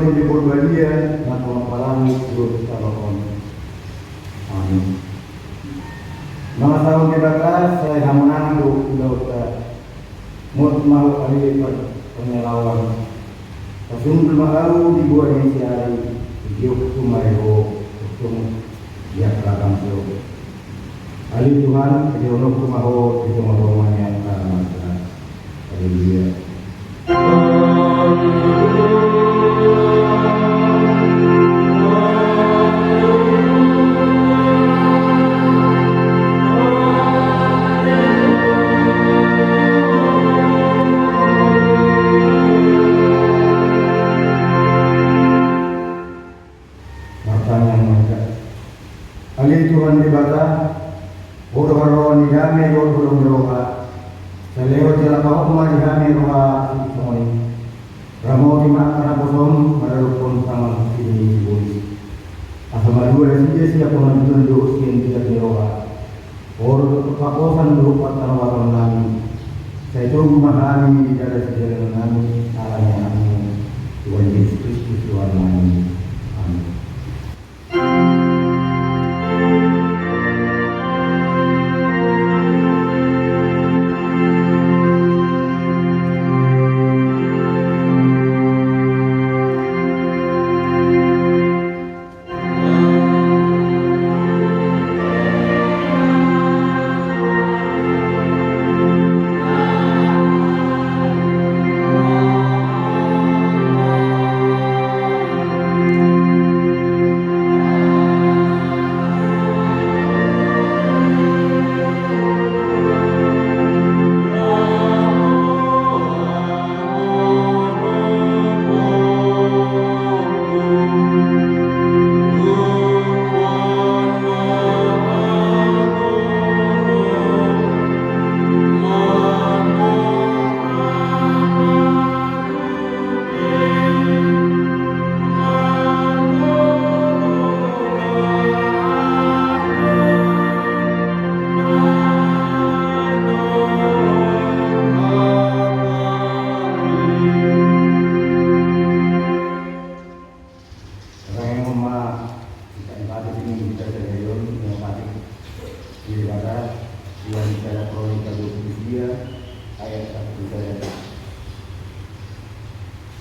menyebut bahagia dan menghalangi dosa Tuhan. Amin. Nama tahun di batas saya hamunang dosa. Mut mau hari penyelawan. Pasung bermahau di buah yang siari. Diuk tumayo, tung dia keragam selo. Ali Tuhan, kejono kumaho, kejono romanya karena Haleluya. Ali Tuhan di bata, bodoh roh ni dame bodoh roha, selewat jalan kau mari dame roha semoni, ramo di mana bosom merupun sama sini bui, asal malu resi siapa menunjuk dosen tidak di roha, bodoh kepakosan berupa tanah kami, saya itu memahami dari sejalan kami, arahnya kami, Tuhan Yesus Kristus Tuhan kami, amin.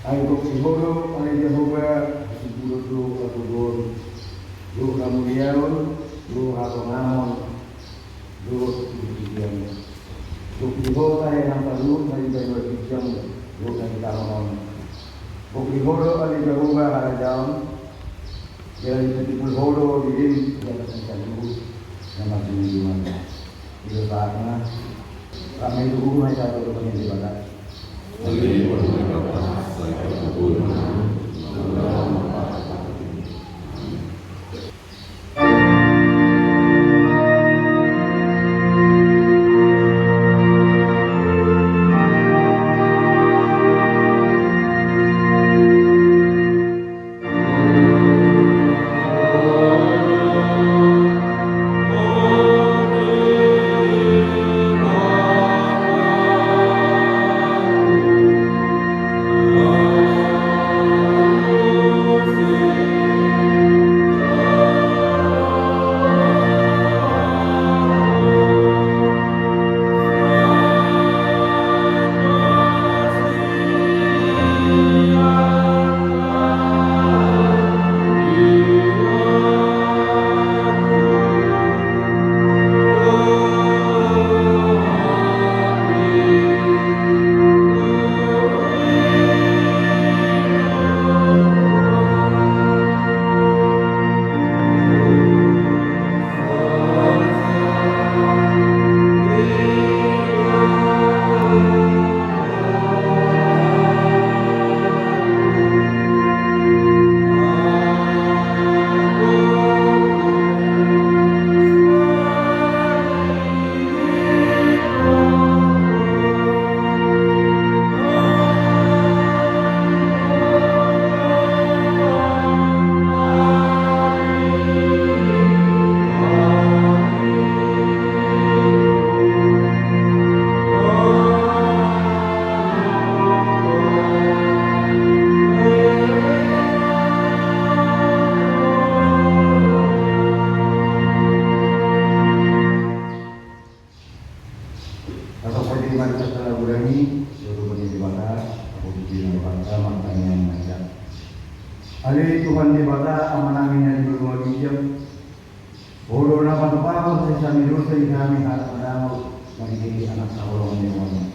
Ayo siboro oleh Jehovah siburu tu kabur lu kamuliaun lu hakongamon lu diam lu siboro kaya yang perlu dari berbincang lu kan kanon bu siboro oleh Jehovah harajaun jadi siboro diim yang terjadi nama di mana di sana kami dulu macam itu penyedia Amin. Bata amanami na libuwa dijam. Ulo na pagpapang sa dosa di kami harap madamo magiging anak sa ulong ni Mama.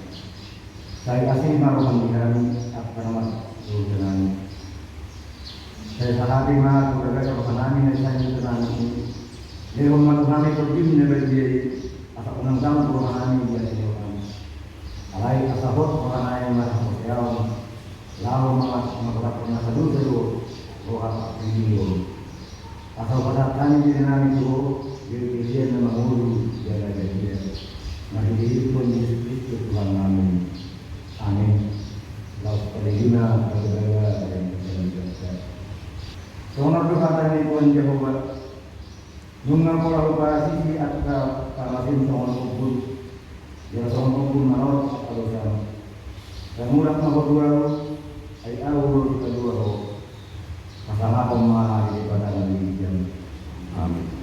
Saya asin maruhan kami at kanamat dosa namin. Saya sahabi mga kuraga sa namin na sa dosa namin. Lewang manuhami ko din na bagay at unang damo ko namin di asin kami. Alay asabot orang lain masuk yaw. Lalu mengatakan masa dulu dulu roha video. Asal pada kami di dalam itu dia mengurus jaga dia. Mari hidup pun Yesus Kristus Tuhan kami. Amin. Lalu perihuna berdoa dan berdoa. Soalnya doa kami Tuhan Yehova. Nungang pola operasi atau kalasin soal kubur. Ya soal kubur manot atau sama. Dan mudah berdua ay awal kedua ho kasama pemahari daripada Nabi Jam. Amin.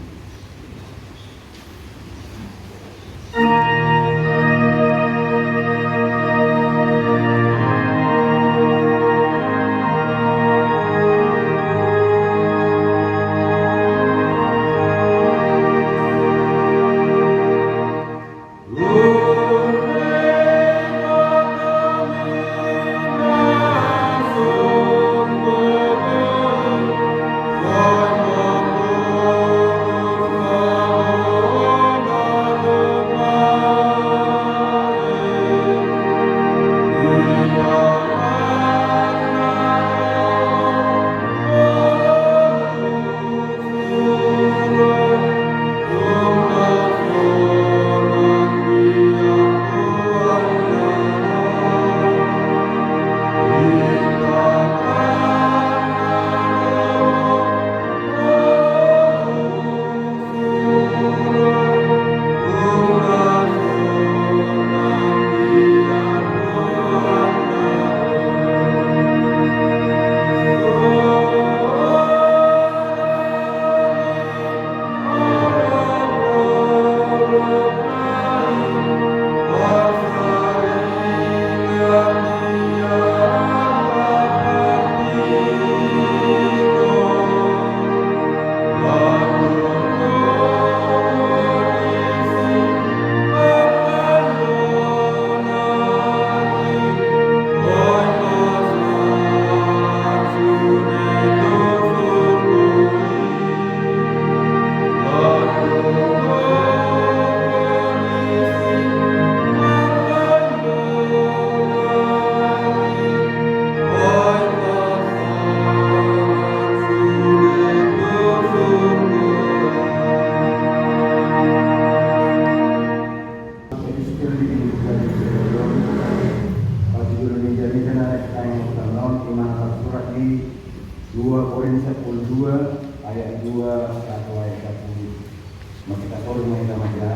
ayat 2 atau ayat 1 masih tak tahu rumah kita maja.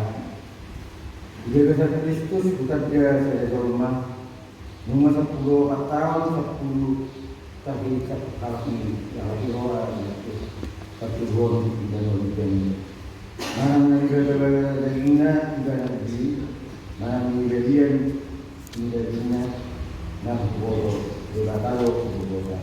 Dia kata Kristus bukan dia saya rumah nomor 10 tahun 10 tapi kalau ini yang lagi orang itu satu gol di dalam ini. Mana negara dagingnya juga nanti mana bagian dagingnya nak boro sudah tahu boro.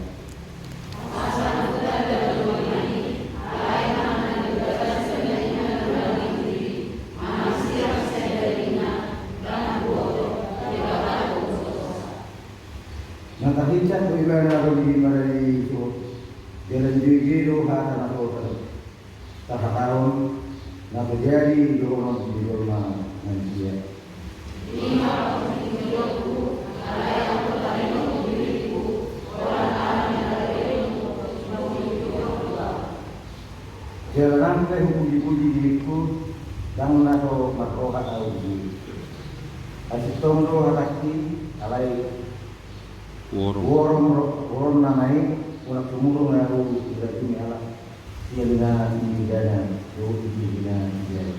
Nakahichat ko iba na ako di maray ito. Jalan giro hata na ako sa kataon na kajari doon ang bidor na nandiya. Jalan kayo puji-puji diriku dan nato makroha tau di. Asitong roh hataki alay Warung namai unak sumurung lalu berarti Allah dia dengan dana do dengan dia.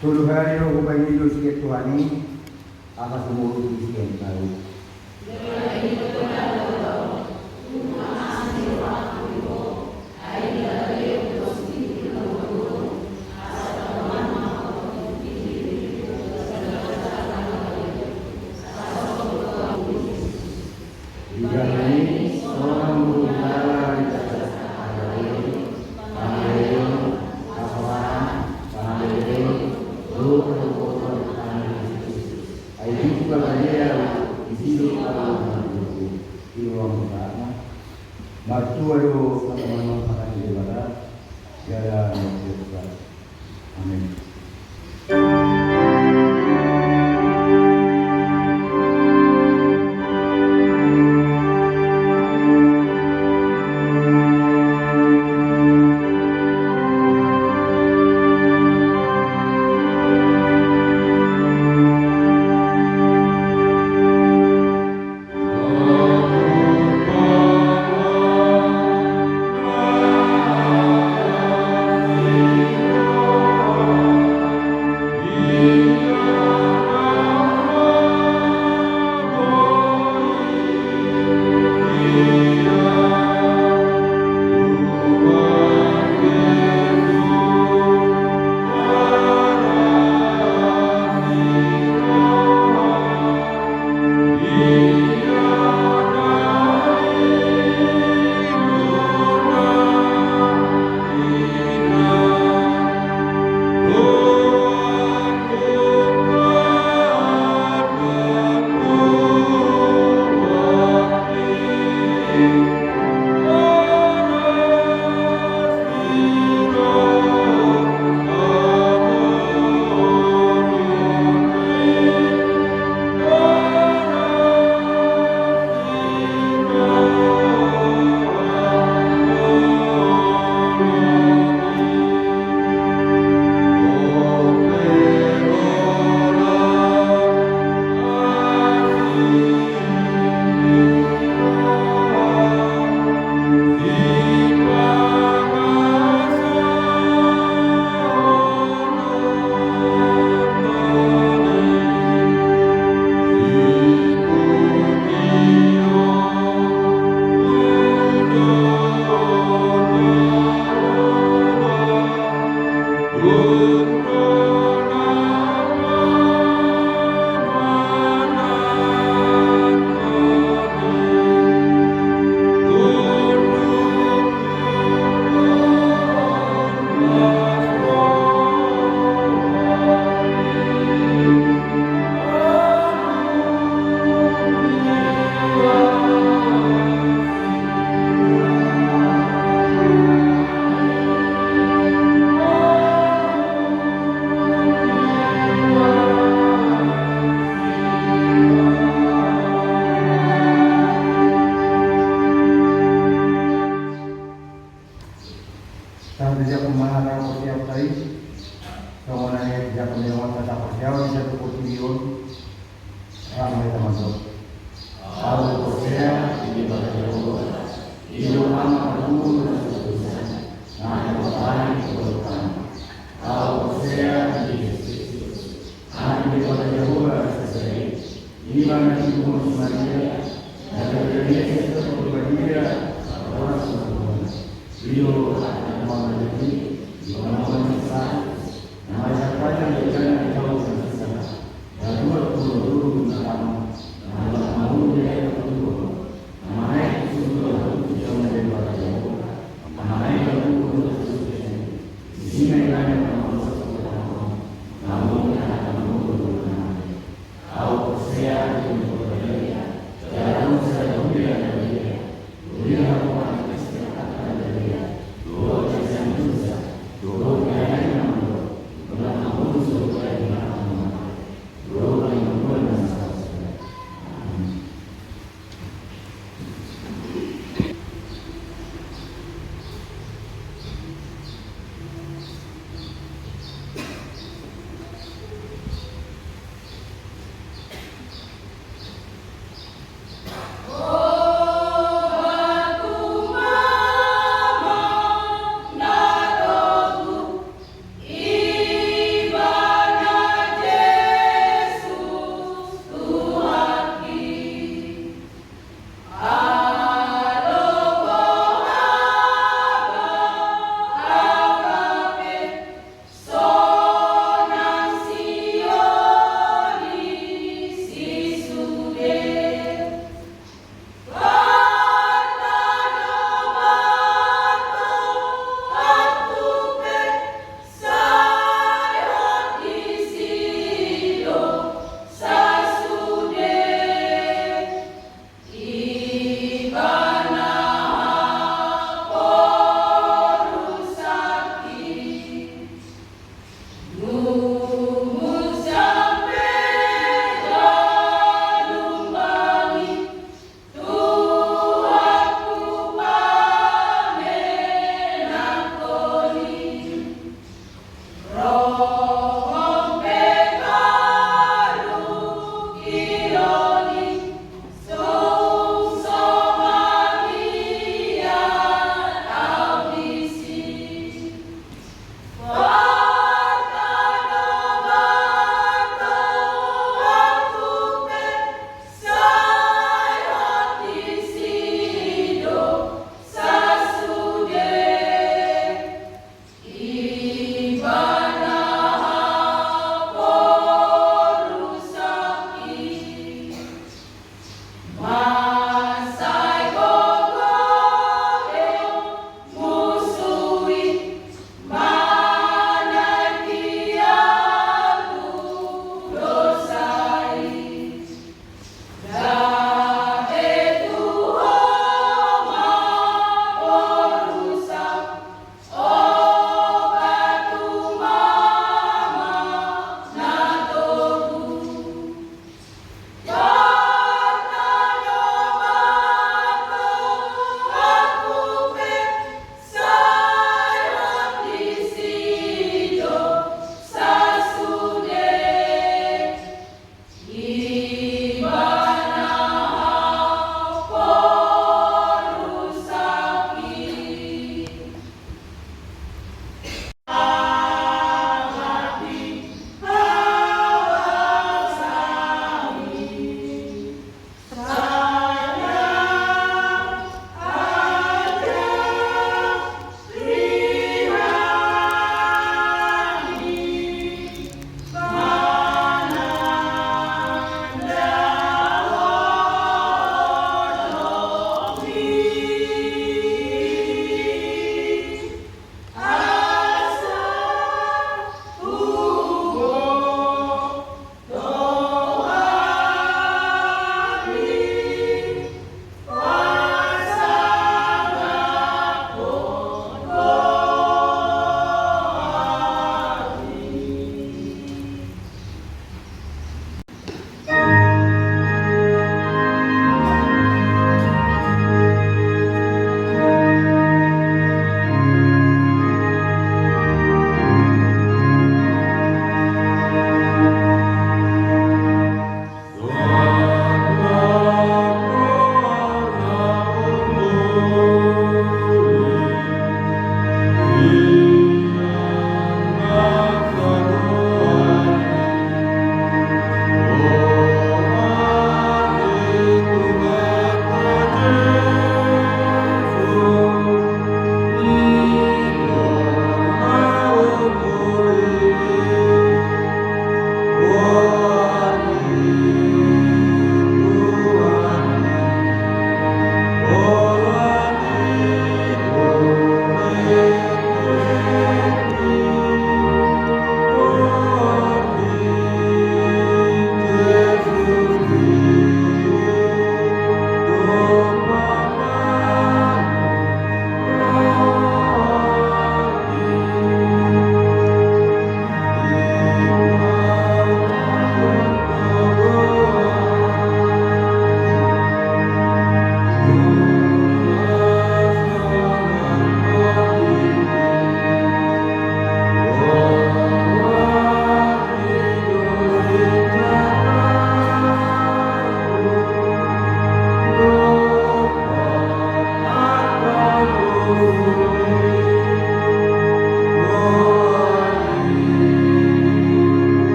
Tulu hari lo upai hidup sikit Tuhan ini akan sumurung sekian tahu. Sabi dia pemahara ko siya tayo. So muna niya dia pemilihan sa tapos siya o siya tukot yun. Ramai teman-teman. Kalau Hosea ini berdoa, hidup anak dulu dan seterusnya. Nah, Tuhan berdoa. Kalau Hosea ini pada Yehova selesai. Ini mana hidup manusia dan terjadi sesuatu berbeda orang semua. Beliau akan menjadi orang besar. Nama siapanya jangan jauh dari sana. Dan dua dulu bersama.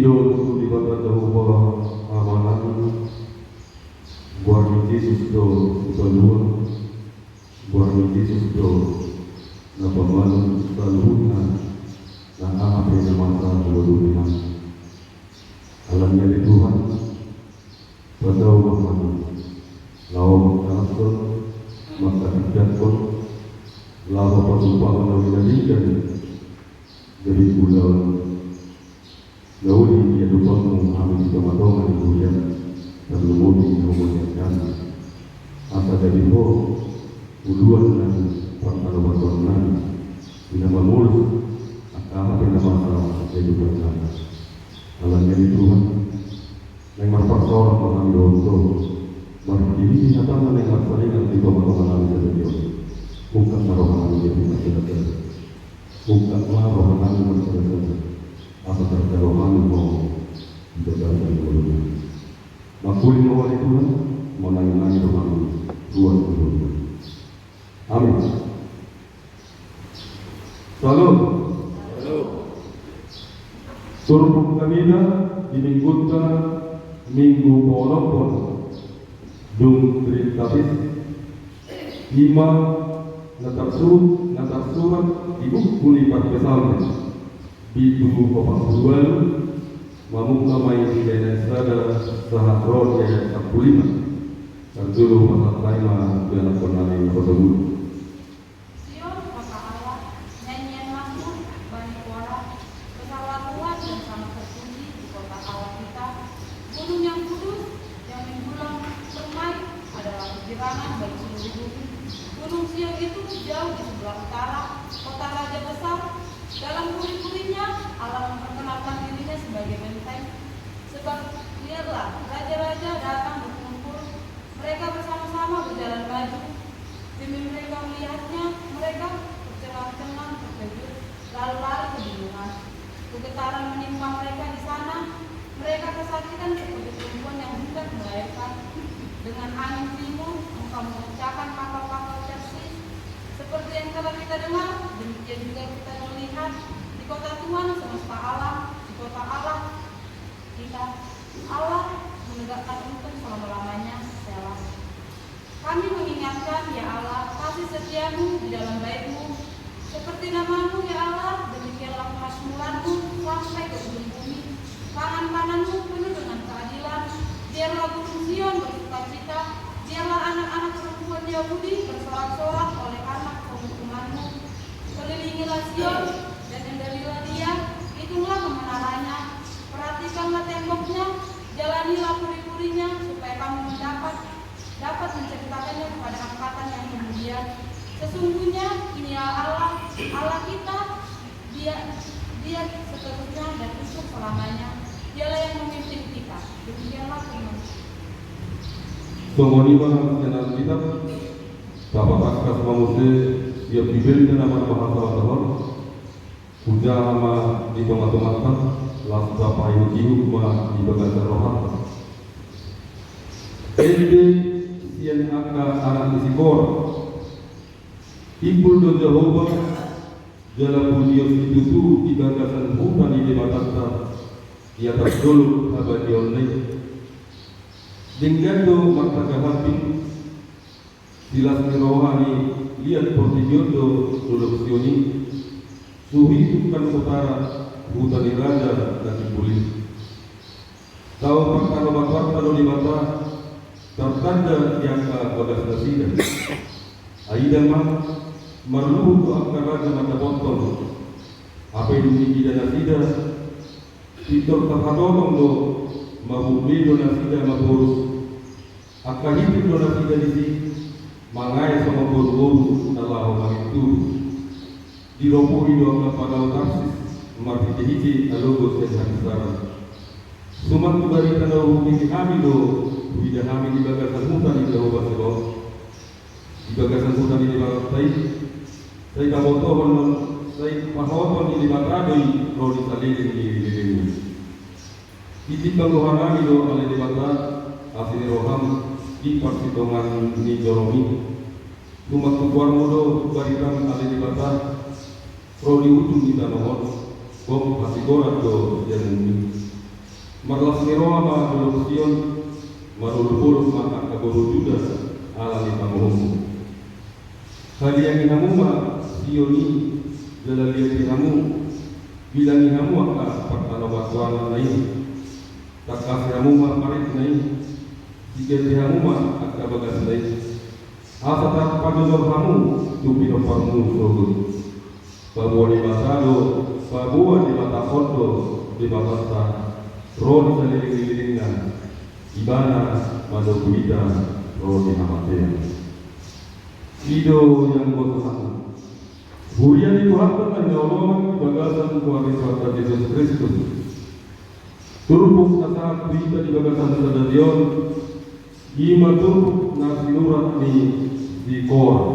Idol di bawah Jehovah amanan, buat Yesus do keluar, buat Yesus do na pamalu salunan na apa yang masa seluruhnya. Alamnya di Tuhan, pada umat lawan kasut, maka dijatuh, lawan persumpahan dari dari bulan. Lauli ya dupamu amin kamatongan ibuyan dan lumudi na umanyakan asa dari ho uluan na pangkalawatan na pinamamulus at pinamasa sa ibuyan alam niya ni Tuhan na marpasoran mga miloto maripili na tangan na marsalingan di kamatongan namin sa Diyos bukan narohan namin yung masyarakat bukan narohan namin masyarakat apa terjawabkan mau berjalan dulu. Makuli mau itu kan mau nanya dengan Tuhan dulu. Amin. Salam. Suruh kami di minggu walaupun dung tertabis lima natarsurat ibu kuli pat pesan. Bidu Kopasuan Mamukna Mai Dena Sada Sahadron Yaya Sakulima Terjulu Pasat Laima Biana Konali Kodamud Sion kata Allah, nyanyian makmur, bani kuara, pesawat kuat dan sangat terpuji di kota Allah kita. Gunung yang kudus, yang menjulang permai adalah kegirangan bagi seluruh bumi. Gunung Sion itu jauh di sebelah utara, kota raja besar. Dalam puri-purinya, Allah memperkenalkan dirinya sebagai benteng. Sebab lihatlah, raja-raja datang berkumpul. Mereka bersama-sama berjalan maju. Demi mereka melihatnya, mereka tercengang-cengang, terkejut, lalu lari kebingungan. Kegetaran menimpa mereka di sana. Mereka kesakitan seperti perempuan yang hendak melahirkan. Dengan angin timur, engkau memecahkan kapal-kapal Tarsis. Seperti yang telah kita dengar, demikian juga kita melihat di kota Tuhan semesta alam, di kota Allah kita. Allah menegakkan untung selama-lamanya. Selah. Kami mengingatkan, ya Allah, kasih setiamu di dalam bait-Mu. Seperti namamu, ya Allah, demikianlah kemakmuranmu sampai ke ujung bumi. Tangan kananmu penuh dengan keadilan. Biarlah gunung Sion bersukacita. Biarlah anak-anak perempuan Yahudi bersorak-sorak oleh anak penghukumanmu. Kelilingilah Sion dan endalilah dia, hitunglah kemenaranya. Perhatikanlah temboknya, jalanilah puri-purinya, supaya kamu dapat menceritakannya kepada angkatan yang kemudian. Sesungguhnya inilah Allah kita, dia seterusnya dan untuk selamanya. Dialah yang memimpin kita. Demikianlah firman. Pengonima dengan kitab Bapak Paskas Mamuse siap dibeli dengan nama bahasa Tuhan Uja nama di tengah-tengah las Bapak ini dihukum di bagian rohan Ede sian angka anak isikor Ibul dan Jehovah Jalan Dios itu di gagasan bukan di batata di atas dulu abadion Dengando martagahatin silas rohani lihat portigiondo solusioni suhitukan utara hutan raja dan dibulis tahu perkara bakar di mata tertanda yang bagas nasida aida mah merlu akar raja mata botol apa yang tidak nasida titor terhadong do mabubli do nasida maburus akahipin do nasida disi mangai sama buru-buru Allah itu dirobohi do angka padal Tarsis marti hiji alogo sen hadisara sumat kubari tanda hubungi kami do wida kami di bagasan hutan di Jehovah Sebab di bagasan hutan di Bagai saya kabotohon saya pahoton di Batadoi rodi salilin di Lilimu Itikal rohanami do ale di Bata asini roham di persidangan ni Joromi Tumat tukuar mudo baritan ale di Bata rodi ujung di Tanohon Bom hasigorat do Janumi marlas miroa ma adopsion marulupul maka kaburu juda alami pamuhum kalian hamuma sioni jalaliati hamu bilangi hamu aka partana batwana nai takasi hamuma parit nai jika hamuma aka bagas nai asa tak padodor hamu tupino parmu sogut babua di basado babua di mata kondo di mata roh di seliling-lilingan ibana madokuita roh di amatea Ido yang bertuhan Hurian dituhankan oleh Allah di bagasan kuasa Yesus Kristus Turpuk nasa berita di bagasan stadion Ima turpuk nasi nurat di Kora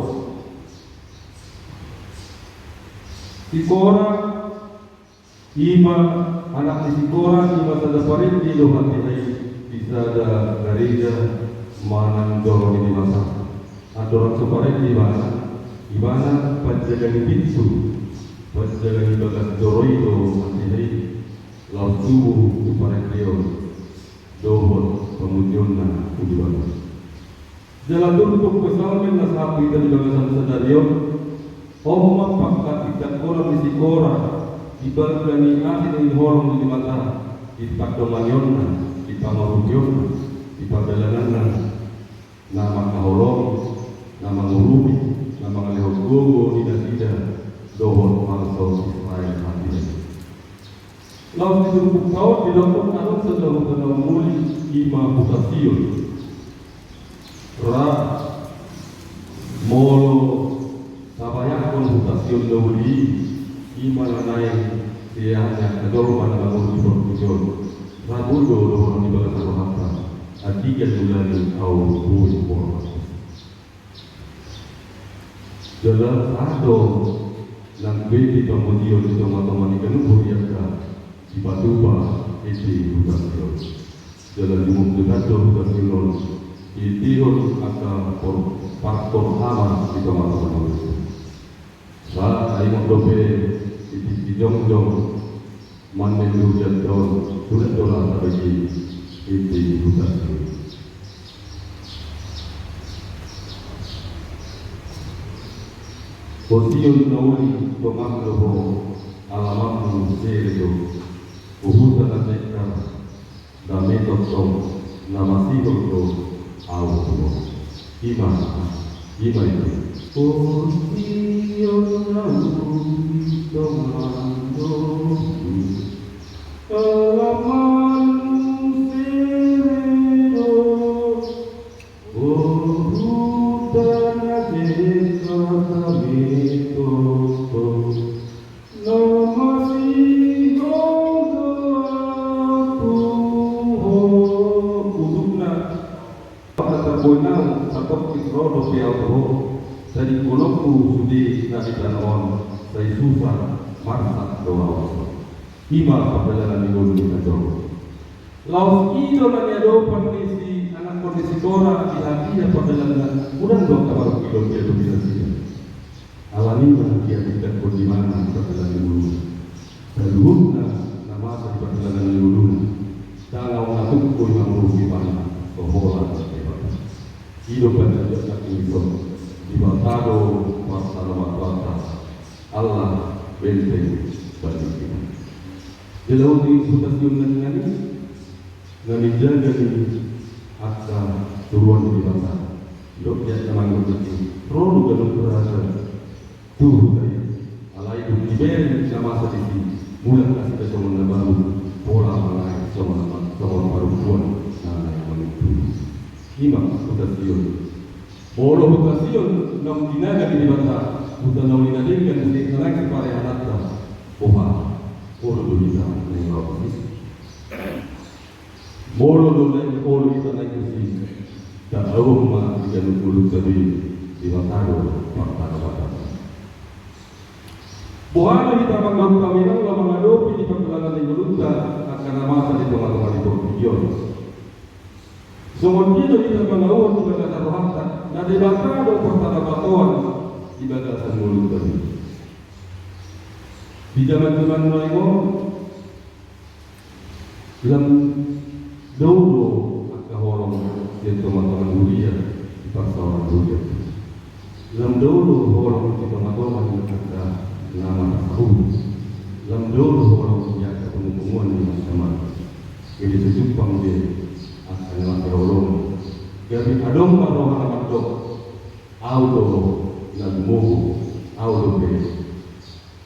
Di Kora Ima anak di Kora Ima sada parit di dohati hai Bisa ada gereja Manan dorong di masa Adorang supaya di mana panjaga pintu, panjaga bagas doroido masih laut tubuh supaya dia dohon pemunjulna tujuan. Jalan untuk kesamaan nasapi dari bagasan stadion, omong pakat tidak orang di sikora, dibalgani asin di horong di mata, di padomanionna, di pamarudionna, di padalanana, nama kaholong. Nama ngurubi, nama ngalihok gogo, tidak dohon malso Israel hati. Lalu ditumpuk kau dilakukan alun sedahu tanah muli ima bukasiun. Ra molo sabayakon bukasiun dahuli ima lanai siahnya kedorman lamun di berkujon. Rabudo dohon di bagas rohata. Adikan ulani au buih bormas. Jalan sado nang beti pamudio di teman-teman ikan buriaka di Batuba itu bukan jalan di Mumtado bukan silon di Tihon akan parkor sama di teman-teman itu. Saat ayo dope di Jongjong manelu jadon sudah dolar bagi itu bukan. Posiun nauli pemangloho alamamu serio uhutan atekar dametotong namasihotong auto ima itu Posiun nauli pemangloho alamamu serio uhutan atekar Terpunang atau kisro dopi auto dari kolomku sudi nabi tanon dari susah marsak doa ima perjalanan di gunung kacau laut itu nanya kondisi anak kondisi kora di hatinya perjalanan kurang dong kabar kilo dia dominasi alami dia tidak di mana perjalanan di gunung terluhna nama dari perjalanan di gunung kalau ngatuk kau yang merugi mana boholan hidup dan sejak itu di Batado Masalah Batata Allah benteng bagi kita. Di laut di stasiun ngani jaga di akta turuan di Batata. Dok ya teman berarti rodu ganung berasa tuh dari alai di beri nama sedikit mulai kasih ke semua baru pola mengenai semua baru pun nah yang itu. Ima stasiun. Bolo stasiun nam dinaga di bata, buta nam dinadingkan di tanah kepada anaknya. Oha, bolo dulita nengau ini. Bolo dulita bolo kita naik ke tak tahu mah jika nunggu tadi di Batado, Batado. Bukan kita menggabung kami lalu menghadapi di perjalanan yang beruntung akan masa di teman-teman di Tokyo. Semua kita mengawal di bagasan rohata, dan di Batado pertama batuan di bagasan mulut tadi. Di zaman-zaman Noemo, Dalam dodo akahorong yang teman-teman mulia di pasaran mulia. Dalam dodo horong kita teman-teman yang ada nama tahu. Dalam dodo horong yang ketemu-temuan di masyarakat. Jadi sejupang dia akan lagi horong. Jadi adong baru anak dok. Audo nagmoho, audo be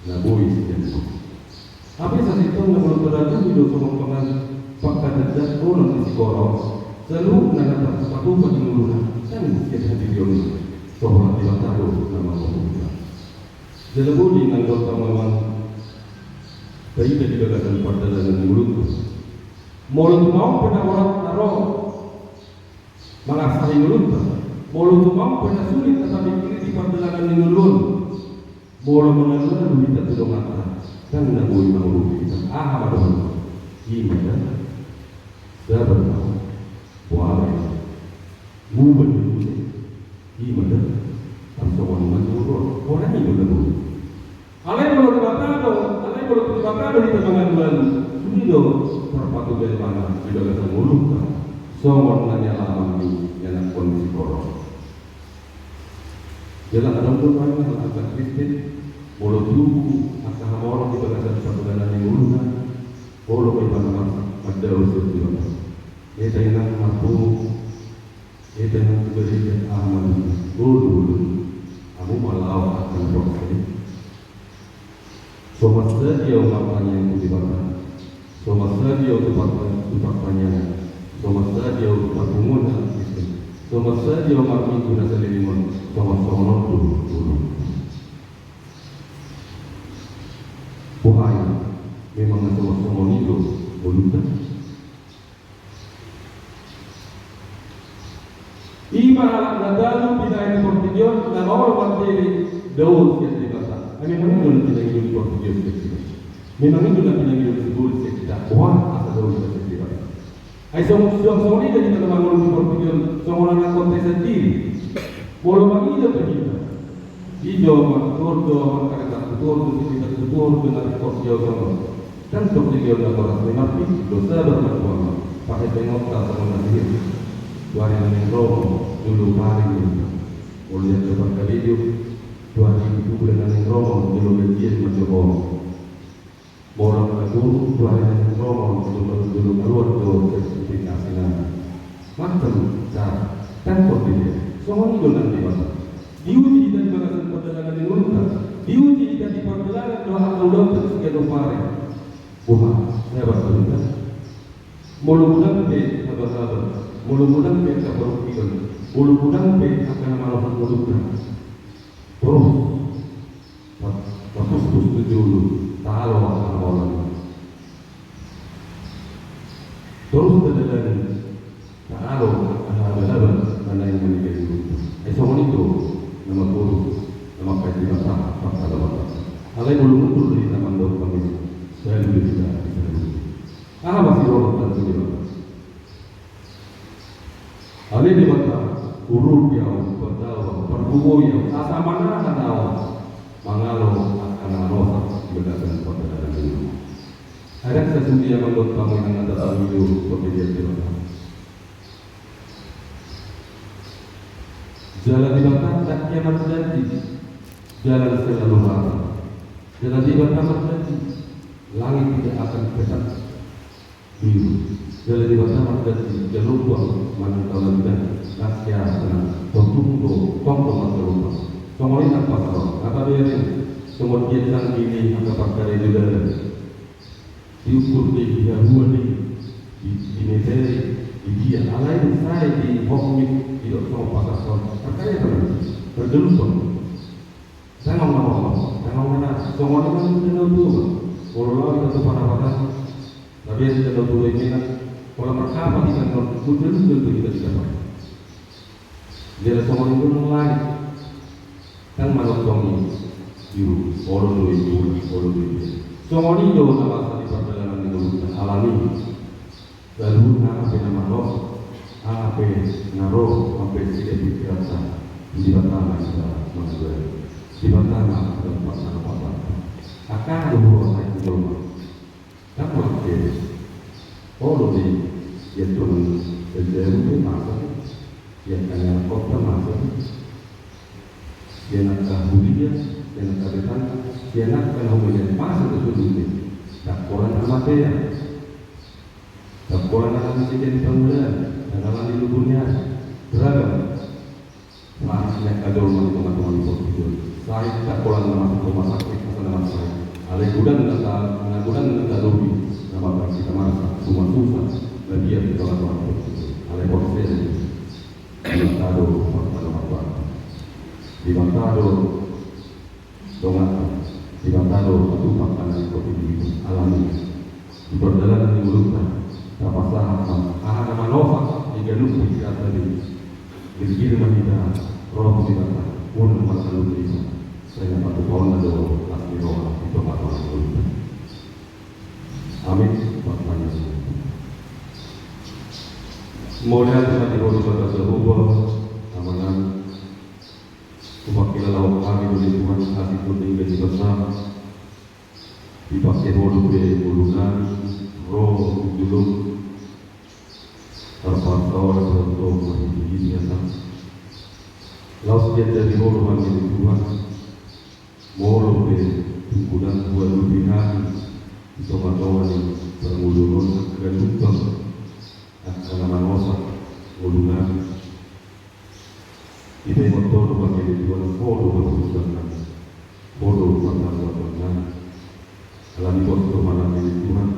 nabuis yan. Tapi sa sitong naguluturagan dito sa mga pagkadagdag ko ng isigoro sa loob na natapatupad ng luna saan siya hadilyon so mga tilatado na mga pagkukulang. Dalabuli ng dokta mga kayo na digagasan pagdala ng mulut ko. Mulut mo pinawarat na ro mga sahi mulut ka. Molo tumang pernah sulit tetapi kini di perjalanan ini nulun. Molo mengenal dulu kita tudung mata. Kan nak boleh mahu kita. Madon. Gimana? Sabar tahu. Buat. Mubin dulu. Gimana? Tamsawan manjurun. Orang ini dulu. Alai boleh dibakado di tengah bulan. Sudido terpatu dari mana? Tidak ada mulut. Somon nanya alami yang kondisi korong. Dalam ada pun yang akan kritik, bolo tubuh, akan orang di bagasan perjalanan yang urusan, bolo ibarat ada usul juga. Kita yang mampu, kita yang berikan aman, bolo, kamu malau akan berkali. Semasa dia ucapannya yang dibakar, semasa dia ucapannya, semasa dia ucapannya. Semasa dia makin guna selimun sama-sama dulu. Wahai, memang sama-sama itu voluntad. Iba anak nadalu pinay di Portugion na orang materi daun yang dikata. Memang itu nanti lagi di Portugion sekali. Memang itu nanti lagi di Portugion sekali. Wah, asal daun sekali. Ay somos ini dari teman-teman di Portugal, somos anak kota sendiri. Bolo mangido kita. Ijo tordo kereta tordo kita tordo dengan Portugal sama. Kan Portugal na orang menapi dosa bermakna. Pakai tengok tak sama nasib. Tuari yang Romo dulu hari ini. Bolo yang coba kali itu tuari itu dengan Romo dulu berjiat macam Borang aku tuari yang Romo dulu keluar tuh sertifikasinya. Macam cara tanpa dia. Semua itu nanti mana? Diuji dari bagasan perjalanan yang lurus. Diuji dari perjalanan doa Allah tersekian upaya. Bukan, saya berkata. Mudah-mudahan be sabar-sabar. Mudah-mudahan be keberuntungan. Mudah-mudahan be akan malah mudah. Terus, terus dulu. Tahu akan orang. Terus terjadi. Tahu akan ada mana yang menjadi itu. Semua itu nama guru, nama kajian apa dalam. Alai belum muncul di zaman dokter kami. Saya lebih tidak bisa. Masih orang tertuju. Alai di mata huruf yang bertawa, berbubu yang asa mana tahu. Mangalo akan rosak berdasarkan perjalanan ini. Ada sesuatu yang membuat kamu yang ada dalam hidup seperti dia bilang. Jalan di batang tak kiamat terjadi. Jalan selalu rata. Jalan di batang terjadi. Langit tidak akan pekat biru. Jalan di batang terjadi. Jalur buang mana kalau tidak nasya tenang. Tunggu masa lupa. Kemudian apa sahaja? Apa dia? Kemudian sang ini akan pakai juga diukur di Yahudi di Mesir di dia alai saya di Hongkong tidak sama pasal perkara terdelupon saya ngomong mana semua orang kenal dulu kalau kita tuh pada tapi yang kenal dulu ini kan kalau perkara kita kenal dulu kita tidak dia semua itu lain kan malu biru, orang dulu. Semua ini jauh sama di perjalanan itu alami. Lalu nama roh, naro, sampai tidak dikirasa di batang kita mengajar, di batang tempat apa. Akan dulu orang itu jauh. Tak boleh. Olo di yaitu sejarah itu masa yang kaya kota masa yang nak hulia yang nak betan yang nak kalau menjadi masa tersebut tak koran amat ya tak koran akan menjadi pemula dalam di dunia beragam masih ada teman-teman itu saya tak koran masuk rumah sakit asal nama saya alai gudang dan lobi nama kita masa semua susah dan dia tidak lakukan alai proses Dimantado dongato, dimantado satu makanan kopi alami di perjalanan di Ulutta, tapasah ahana manova hingga lupa kita tadi berkira kita roh kita pun makan lupa saya patut kawan ada asli roh itu makanan Ulutta. Amin. Maknanya modal tadi roh kita terubah amanan Upakilah lauk kami oleh Tuhan kasih putih gaji besar dipakai bodoh bulunan roh dulu terpaksa orang beruntung menjadi biasa laut dia dari bodoh kami Tuhan molo tungkudan buat lebihan di tomat-tomat yang bermulurun dan lupa akan manosak bulunan kita yang bertodo bagi Tuhan, bodoh bersusahan, bodoh berbuatan, alami bodoh malam ini Tuhan.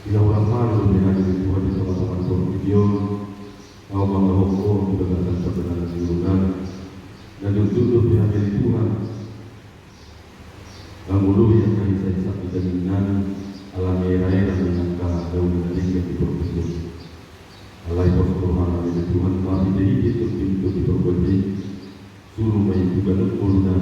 Bila orang malu dengan Tuhan di teman-teman video, kau mengaku sudah datang kebenaran Tuhan dan duduk di hadirat Tuhan. Namulu yang kami saya sakit dengan alami raya dan menyangka daun dari yang diperbuat. Alai Tuhan dari Tuhan kami jadi itu pintu diperbuati suruh baik juga nukulna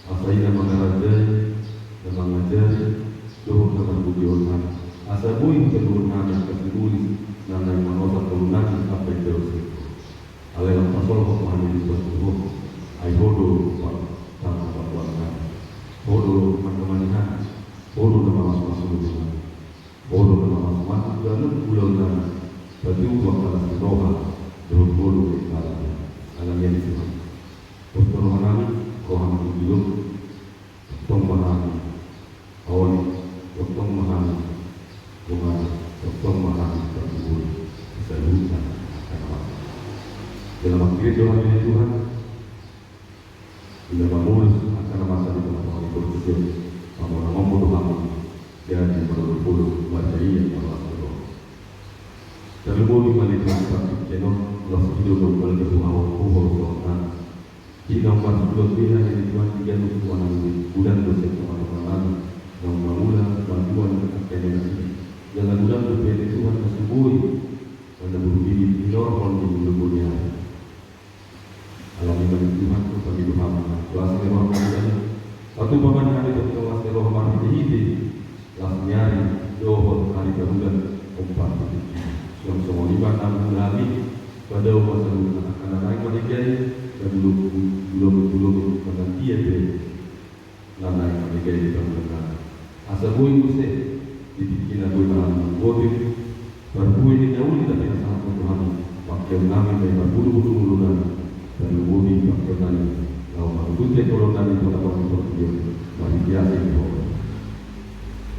asaina mengarajai dan mengajari suruh dengan budi orang asabui keturunan yang ketulis dan yang menosak keturunan apa yang terus alai yang pasal Tuhan dari Tuhan ai bodoh sama perbuatan bodoh teman-temannya bodoh nama masuk bodoh nama masuk dan nukulna Bagi wakala siroha Doh bolu kekalanya Alam yang Tuhan Doktor Manami Koham Tuhan Doktor Manami Awali Doktor Manami Kumari Doktor Manami Terkubur Bisa lupa Dalam akhir doa dari Tuhan Bila mamulus akan masa di teman-teman berkecil Sama orang ngomong Jadi berpuluh Baca iya Allah Terlalu di mana Tuhan jenuh los hidup nombor kedua awal jika masuk los bila yang Tuhan tiga Tuhan bulan dosa teman-teman nombor mula bantuan kekayaan jangan bulan berbeda Tuhan tersebut pada berdiri di normal di dunia alami bagi Tuhan bagi Tuhan kelas roh kami satu paman hari kelas roh kami hidup kelas nyari doa hari kemudian empat yang semua libat lagi pada umat akan naik mereka dan belum menanti ada naik mereka di dalam asal boy usai dibikin aku dalam bodoh berbuat ini jauh tidak ada sangat Tuhan pakai nama dari berbulu-bulu dan bodoh pakai nama kalau maksudnya kalau tadi pada waktu itu mari biasa itu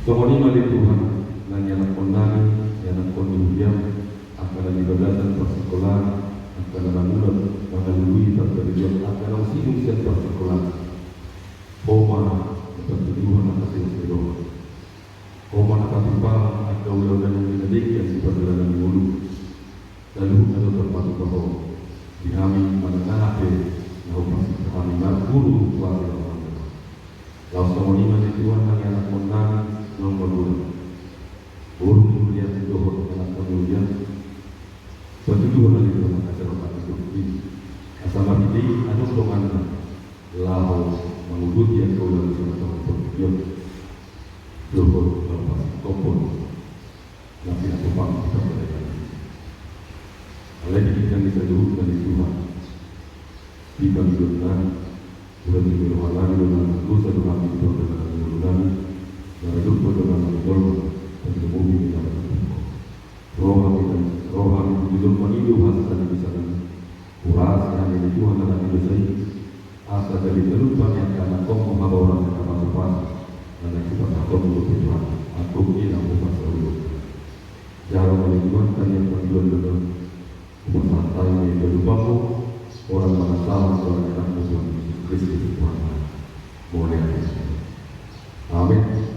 semua ini mari Tuhan dan yang kondan yang kondiam akan diberdasarkan persekolahan akan bangunan melalui terjadi akan usia persekolahan koma ketujuan atas istilah koma akan timbang atau ulang yang dididik yang diperjalanan dulu lalu ada termasuk bahwa dihami menengah hati lalu pasti kami guru kuasa lalu semua ini Tuhan yang anak menang nomor burung kemudian itu anak kemudian Bertujuan dari Tuhan masyarakat hidup ini. Asal ini ada dorongan lau mengudut yang kau dalam surat bertujuan. Dohor lepas topon. Nabi atau bang kita berada. Oleh kita diseluruh dari Tuhan. Kita didoakan. Tuhan didoakan dengan dosa doa kita dengan doa. Dan hidup dengan doa. ditelupan yang karena kau menghabaurkan nama Tuhan dan kita takut untuk Tuhan aku hilang umat selalu jarang melingkukan yang berjuang dengan umat santai yang berlupaku orang mengatakan orang yang Tuhan Kristus Tuhan boleh. Amin.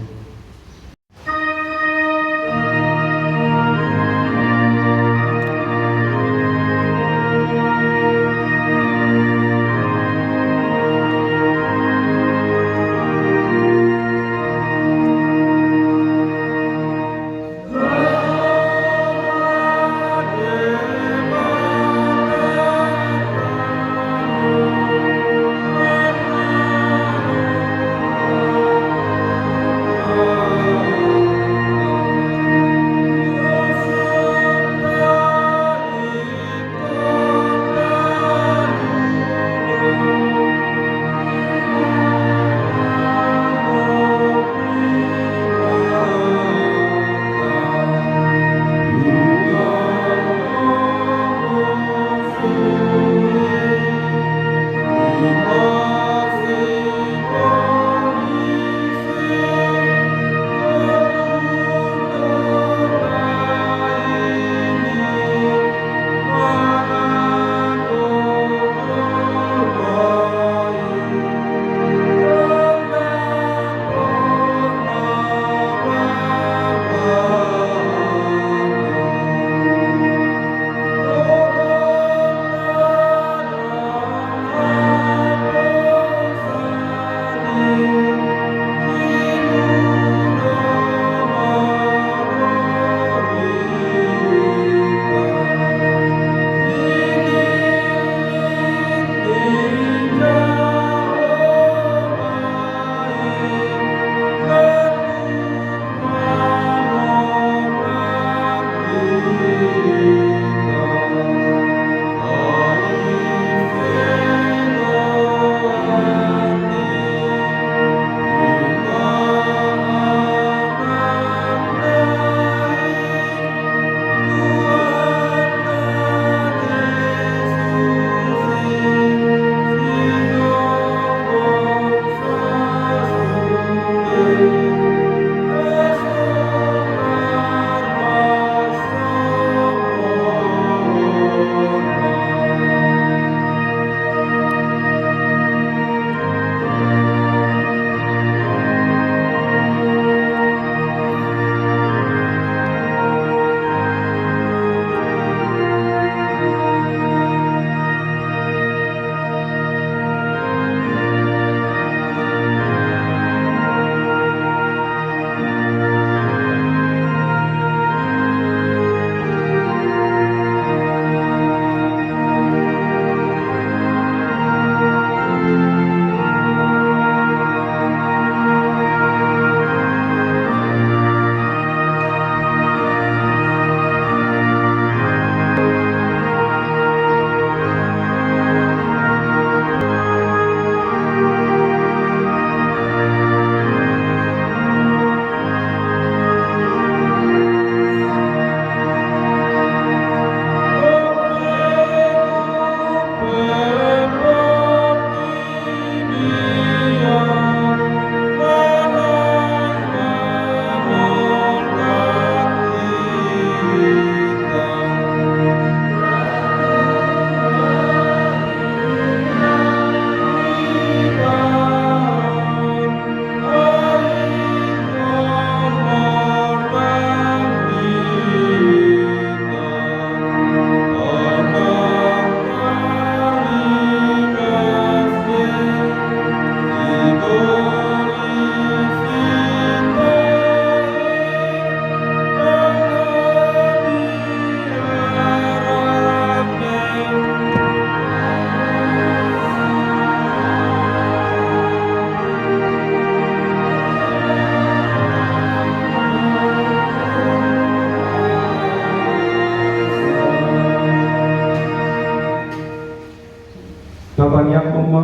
Tapanyak Oma,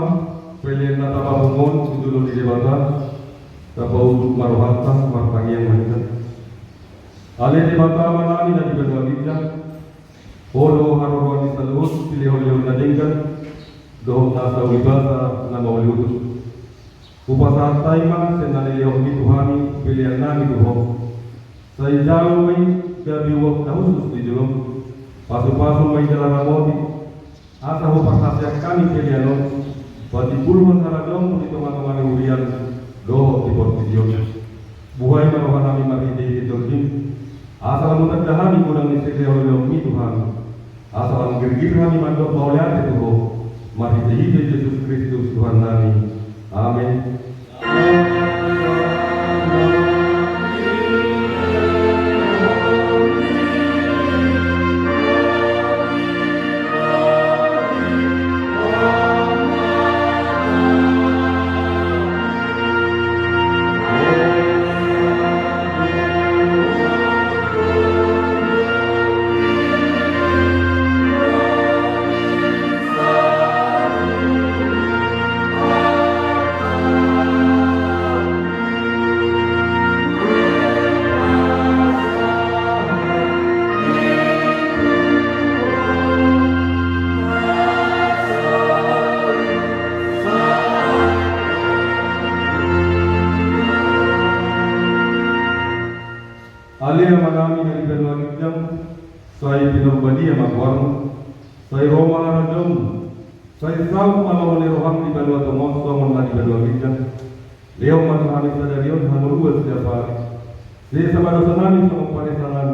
pilihan nata pabungon, sudulun di debata, tapa untuk maruhata, marpangiang manita. Ale debata manani dan diberdua bijak, Odo harorwani salus, pilih oleh nadingkan, dohok nasa wibasa na mauliutus. Upasa taima senaliliyaw ni Tuhani pilihan nami dohok. Sa ijalo may gabiwak na husus di julong. Pasu-pasu may jalan asa ho pasasyak kami pilihanon. Pati puluhan haradong di teman-teman urian dohok di portidyon. Buhay marohan nami maridi iturjim. Asal mutadahani kunang nisiliyaw ni Tuhan. Asal gergir kami mandok mauliat itu maridi Yesus Kristus Tuhan nami. Amin. Alia manami dari berlagam, saya pinobadi yang magwarno, saya Roma larajom, saya sauk malawali roham di balua tomos, somon di balua gijang, leo manami sadarion hamurua siapa, saya sama dosa nami sama parisanan,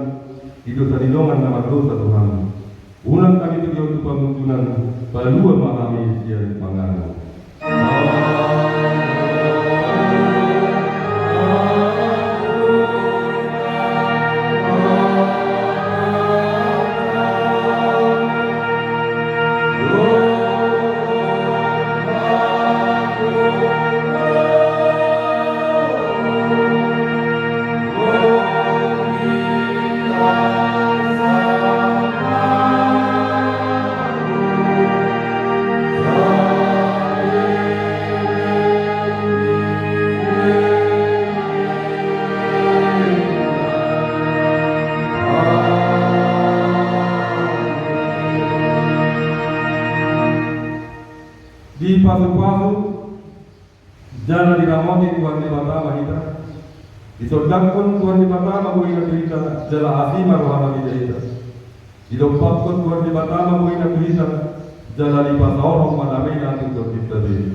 itu sadilongan nama dosa Tuhan. Ulang kami tujuh untuk pemuntunan, balua manami sian pangano. Di pasu-pasu jana diramoti Tuhan di Batama kita disodakkan Tuhan di Batama buina kita jala asima rohana kita didopakkan Tuhan di Batama buina kita jala di pasaorong maname nanti untuk kita diri.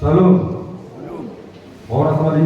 Salam. Orang sama